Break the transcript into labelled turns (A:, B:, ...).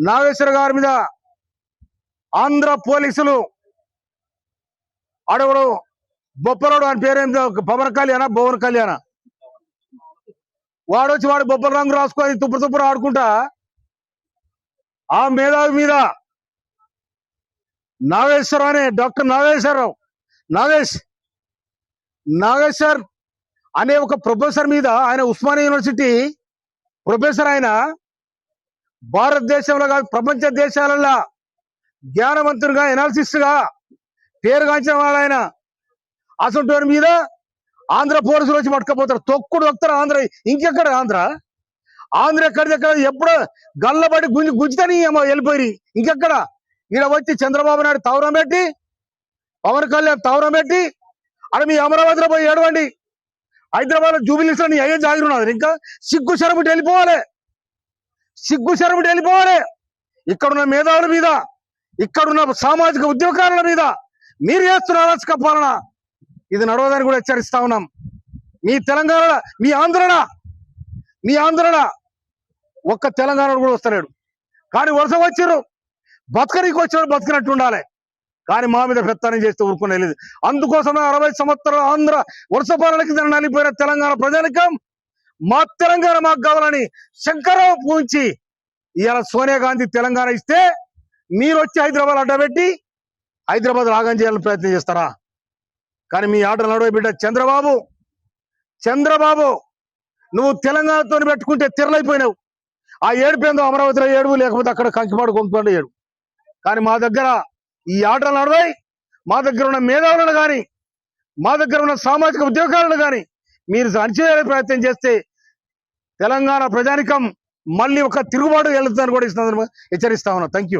A: నాగేశ్వర గారి మీద ఆంధ్ర పోలీసులు అడవుడు బొప్పరోడు అని పేరేందో పవన్ కళ్యాణ భువన్ కళ్యాణ వాడొచ్చి వాడు బొప్పల రంగు రాసుకొని తుప్పు ఆడుకుంటా ఆ మేధావి మీద నాగేశ్వర అనే డాక్టర్ నాగేశ్వరరావు నాగేశ్వర్ అనే ఒక ప్రొఫెసర్ మీద, ఆయన ఉస్మానియా యూనివర్సిటీ ప్రొఫెసర్, ఆయన భారతదేశంలో కాదు ప్రపంచ దేశాలలో జ్ఞానవంతునిగా ఎనాలిసిస్ట్ గా పేరుగాంచిన వాడు ఆయన. అసలు మీద ఆంధ్ర పోలీసులు వచ్చి పట్టుకపోతారు, తొక్కుతారు. ఆంధ్ర ఇంకెక్కడ ఆంధ్ర ఎక్కడిదెక్కడ ఎప్పుడు గల్లబడి గుంజుతని వెళ్ళిపోయి ఇంకెక్కడ ఈడ వచ్చి చంద్రబాబు నాయుడు తవరం పెట్టి, పవన్ కళ్యాణ్ తవరం పెట్టి, అక్కడ మీ అమరావతిలో పోయి ఏడవండి. హైదరాబాద్ లో జూబిలీస్ లో నీ అయ్యే జాగిరున్నది. ఇంకా సిగ్గు శరముటి వెళ్ళిపోవాలి. ఇక్కడున్న మేధావుల మీద, ఇక్కడున్న సామాజిక ఉద్యోగాల మీద మీరు చేస్తున్న అరాచక పాలన ఇది నడవదని కూడా హెచ్చరిస్తా ఉన్నాం. మీ తెలంగాణ, మీ ఆంధ్రన ఒక్క తెలంగాణ కూడా వస్తలేడు. కానీ వరుస వచ్చారు, బతకనికి వచ్చినాడు, బతకనట్టు ఉండాలి. కానీ మా మీద పెత్తనం చేస్తే ఊరుకునే లేదు. అందుకోసమే 60 సంవత్సరాల ఆంధ్ర వరుస పాలనకి నలిపోయిన తెలంగాణ ప్రజానికం మా తెలంగాణ మాకు కావాలని శంకరరావు పూంచి ఇవాళ సోనియా గాంధీ తెలంగాణ ఇస్తే మీరు వచ్చి హైదరాబాద్ అడ్డబెట్టి హైదరాబాద్ రాగం చేయాలని ప్రయత్నం చేస్తారా? కానీ మీ ఆటలు నడవ బిడ్డ చంద్రబాబు నువ్వు తెలంగాణతో పెట్టుకుంటే తిరలైపోయినావు. ఆ ఏడుపేందో అమరావతిలో ఏడుపు, లేకపోతే అక్కడ కంకిపాడు కొంకుపాడు ఏడు. కానీ మా దగ్గర ఈ ఆటలు నడవాయి. మా దగ్గర ఉన్న మేధావులను కానీ, మా దగ్గర ఉన్న సామాజిక ఉద్యోగాలను కానీ మీరు అణచివేయాలని ప్రయత్నం చేస్తే తెలంగాణ ప్రజానికం మళ్ళీ ఒక తిరుగుబాటు వెళ్తుందని కూడా హెచ్చరిస్తా ఉన్నా. Thank you.